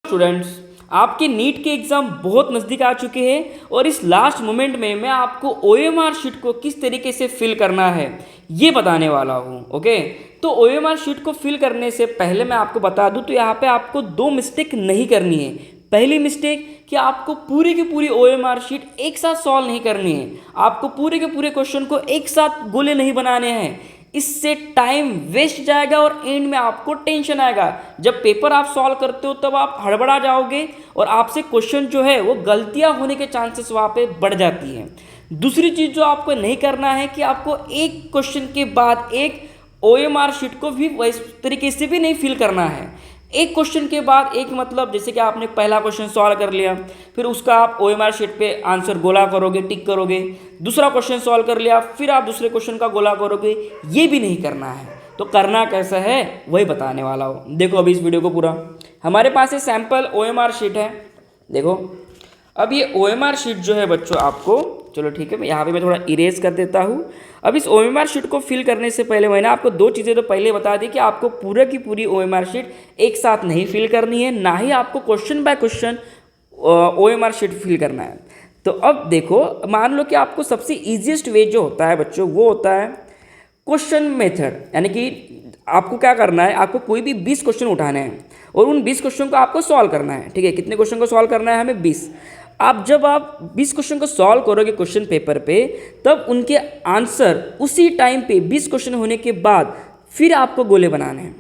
Students, आपके NEET के exam बहुत नज़दीक आ चुके हैं और इस लास्ट मोमेंट में मैं आपको OMR शीट को किस तरीके से फिल करना है ये बताने वाला हूँ। ओके, तो OMR शीट को फिल करने से पहले मैं आपको बता दूँ तो यहाँ पे आपको दो मिस्टेक नहीं करनी है। पहली मिस्टेक कि आपको पूरी की पूरी OMR शीट एक साथ सॉल्व नहीं करनी है, आपको पूरे के पूरे क्वेश्चन को एक साथ गोले नहीं बनाने हैं। इससे टाइम वेस्ट जाएगा और एंड में आपको टेंशन आएगा। जब पेपर आप सॉल्व करते हो तब आप हड़बड़ा जाओगे और आपसे क्वेश्चन जो है वो गलतियां होने के चांसेस वहाँ पे बढ़ जाती हैं। दूसरी चीज़ जो आपको नहीं करना है कि आपको एक क्वेश्चन के बाद एक OMR शीट को भी इस तरीके से भी नहीं फिल करना है। एक क्वेश्चन के बाद एक, मतलब जैसे कि आपने पहला क्वेश्चन सॉल्व कर लिया, फिर उसका आप OMR शीट पे आंसर गोला करोगे, टिक करोगे। दूसरा क्वेश्चन सॉल्व कर लिया, फिर आप दूसरे क्वेश्चन का गोला करोगे। ये भी नहीं करना है। तो करना कैसा है वही बताने वाला हूँ। देखो अभी इस वीडियो को पूरा, हमारे पास ये सैम्पल OMR शीट है। देखो अब ये OMR शीट जो है बच्चों आपको, चलो ठीक है, यहाँ पे मैं थोड़ा इरेज कर देता हूँ। अब इस OMR शीट को फिल करने से पहले मैंने आपको दो चीज़ें तो पहले बता दी कि आपको पूरा की पूरी OMR शीट एक साथ नहीं फिल करनी है, ना ही आपको question by question OMR sheet fill करना है। तो अब देखो, मान लो कि आपको सबसे ईजिएस्ट वे जो होता है बच्चों वो होता है क्वेश्चन मेथड। यानी कि आपको क्या करना है, आपको कोई भी 20 क्वेश्चन उठाने हैं और उन 20 क्वेश्चन को आपको सॉल्व करना है। ठीक है, कितने क्वेश्चन को सॉल्व करना है हमें? 20। जब आप 20 क्वेश्चन को सॉल्व करोगे क्वेश्चन पेपर पे, तब उनके आंसर उसी टाइम पे 20 क्वेश्चन होने के बाद फिर आपको गोले बनाने हैं।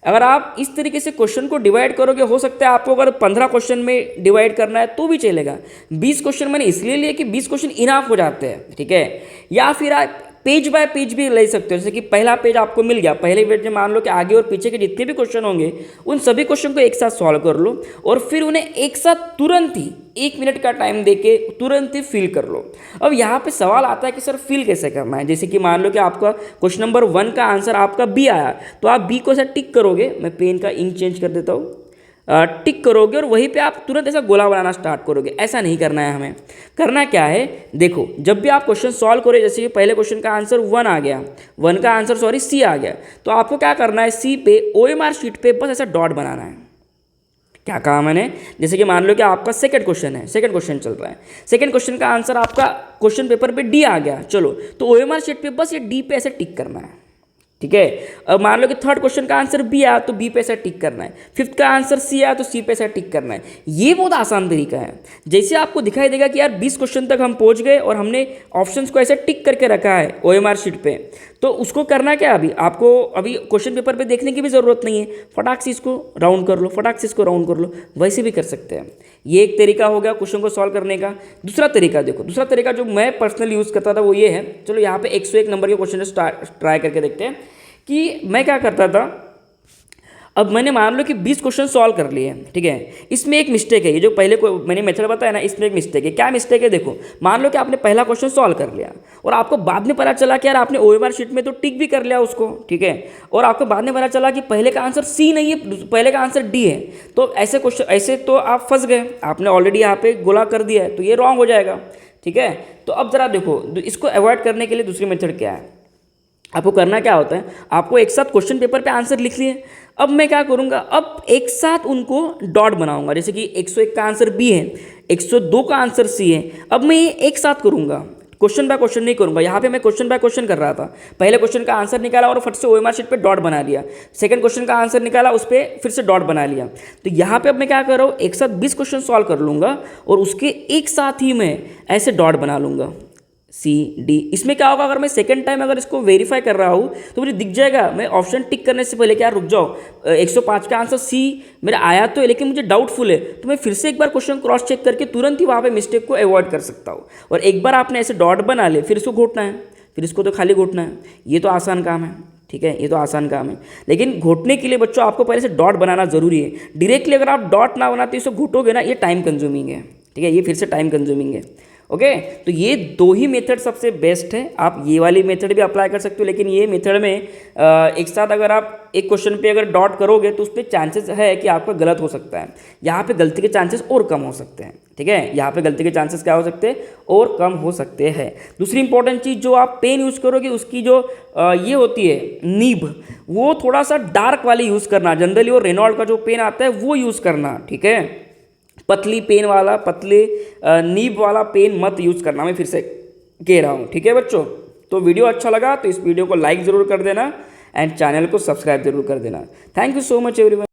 अगर आप इस तरीके से क्वेश्चन को डिवाइड करोगे, हो सकता है आपको अगर 15 क्वेश्चन में डिवाइड करना है तो भी चलेगा। 20 क्वेश्चन मैंने इसलिए लिए कि 20 क्वेश्चन इनाफ हो जाते हैं। ठीक है, या फिर आप पेज बाय पेज भी ले सकते हो। जैसे कि पहला पेज आपको मिल गया, पहले पेज में मान लो कि आगे और पीछे के जितने भी क्वेश्चन होंगे उन सभी क्वेश्चन को एक साथ सॉल्व कर लो और फिर उन्हें एक साथ तुरंत ही 1 मिनट का टाइम देके तुरंत ही फिल कर लो। अब यहाँ पे सवाल आता है कि सर फिल कैसे करना है। जैसे कि मान लो कि आपका क्वेश्चन नंबर 1 का आंसर आपका बी आया, तो आप बी को ऐसा टिक करोगे। मैं पेन का इंक चेंज कर देता हूँ। टिक करोगे और वहीं पे आप तुरंत ऐसा गोला बनाना स्टार्ट करोगे। ऐसा नहीं करना है। हमें करना क्या है, देखो जब भी आप क्वेश्चन सॉल्व करोगे, जैसे कि पहले क्वेश्चन का आंसर 1 आ गया, 1 का आंसर सॉरी सी आ गया, तो आपको क्या करना है, सी पे OMR शीट पे बस ऐसा डॉट बनाना है। क्या कहा मैंने? जैसे कि मान लो कि आपका सेकंड क्वेश्चन है, सेकंड क्वेश्चन चल रहा है, सेकंड क्वेश्चन का आंसर आपका क्वेश्चन पेपर पे डी आ गया, चलो तो OMR शीट पे बस ये डी पे ऐसे टिक करना है। ठीक है, अब मान लो कि थर्ड क्वेश्चन का आंसर बी आया तो बी पे ऐसा टिक करना है, फिफ्थ का आंसर सी आया तो सी पे ऐसा टिक करना है। ये बहुत आसान तरीका है। जैसे आपको दिखाई देगा कि यार 20 क्वेश्चन तक हम पहुंच गए और हमने ऑप्शंस को ऐसे टिक करके रखा है OMR शीट पे, तो उसको करना क्या, अभी आपको अभी क्वेश्चन पेपर पे देखने की भी ज़रूरत नहीं है। फटाक से इसको राउंड कर लो, फटाक से इसको राउंड कर लो। वैसे भी कर सकते हैं। ये एक तरीका हो गया क्वेश्चन को सॉल्व करने का। दूसरा तरीका देखो, दूसरा तरीका जो मैं पर्सनली यूज़ करता था वो ये है। चलो यहाँ पे 101 नंबर के क्वेश्चन ट्राई करके देखते हैं कि मैं क्या करता था। अब मैंने मान लो कि 20 क्वेश्चन सॉल्व कर लिए। ठीक है, इसमें एक मिस्टेक है। ये जो पहले को मैंने मेथड बताया ना, इसमें एक मिस्टेक है। क्या मिस्टेक है? देखो मान लो कि आपने पहला क्वेश्चन सॉल्व कर लिया और आपको बाद में पता चला कि यार आपने OMR शीट में तो टिक भी कर लिया उसको। ठीक है, और आपको बाद में पता चला कि पहले का आंसर सी नहीं है, पहले का आंसर डी है। तो ऐसे क्वेश्चन, ऐसे तो आप फंस गए, आपने ऑलरेडी यहाँ पे गोला कर दिया है, तो ये रॉन्ग हो जाएगा। ठीक है, तो अब जरा देखो इसको अवॉइड करने के लिए दूसरी मेथड क्या है। आपको करना क्या होता है, आपको एक साथ क्वेश्चन पेपर पे आंसर लिख लिए। अब मैं क्या करूँगा, अब एक साथ उनको डॉट बनाऊंगा। जैसे कि 101 का आंसर बी है, 102 का आंसर सी है। अब मैं ये एक साथ करूँगा, क्वेश्चन बाय क्वेश्चन नहीं करूँगा। यहाँ पे मैं क्वेश्चन बाय क्वेश्चन कर रहा था। पहले क्वेश्चन का आंसर निकाला और फट से OMR शीट पे डॉट बना लिया। सेकंड क्वेश्चन का आंसर निकाला, उस पर फिर से डॉट बना लिया। तो यहाँ पे अब मैं क्या कर रहा हूँ, एक साथ 20 क्वेश्चन सॉल्व कर लूँगा और उसके एक साथ ही मैं ऐसे डॉट बना लूँगा, सी डी। इसमें क्या होगा, अगर मैं सेकंड टाइम अगर इसको वेरीफाई कर रहा हूँ तो मुझे दिख जाएगा। मैं ऑप्शन टिक करने से पहले क्या, रुक जाओ, 105 का आंसर सी मेरा आया तो है, लेकिन मुझे डाउटफुल है, तो मैं फिर से एक बार क्वेश्चन क्रॉस चेक करके तुरंत ही वहाँ पे मिस्टेक को अवॉइड कर सकता हूँ। और एक बार आपने ऐसे डॉट बना ले, फिर इसको घोटना है, फिर इसको तो खाली घोटना है। ये तो आसान काम है। ठीक है, ये तो आसान काम है, लेकिन घोटने के लिए बच्चों आपको पहले से डॉट बनाना जरूरी है। डायरेक्टली अगर आप डॉट ना बनाते इसको घोटोगे ना, ये टाइम कंज्यूमिंग है। ठीक है, ये फिर से टाइम कंज्यूमिंग है। ओके। तो ये दो ही मेथड सबसे बेस्ट है। आप ये वाली मेथड भी अप्लाई कर सकते हो, लेकिन ये मेथड में एक साथ अगर आप एक क्वेश्चन पे अगर डॉट करोगे तो उस पर चांसेस है कि आपका गलत हो सकता है। यहाँ पे गलती के चांसेस और कम हो सकते हैं, ठीक है। यहाँ पे गलती के चांसेस क्या हो सकते हैं, और कम हो सकते हैं। दूसरी इंपॉर्टेंट चीज़, जो आप पेन यूज़ करोगे उसकी जो ये होती है नीब, वो थोड़ा सा डार्क वाली यूज़ करना। जनरली वो रेनॉल्ड का जो पेन आता है वो यूज़ करना, ठीक है। पतली पेन वाला, पतले नीब वाला पेन मत यूज़ करना, मैं फिर से कह रहा हूँ, ठीक है बच्चों। तो वीडियो अच्छा लगा तो इस वीडियो को लाइक ज़रूर कर देना एंड चैनल को सब्सक्राइब जरूर कर देना। Thank you so much everyone.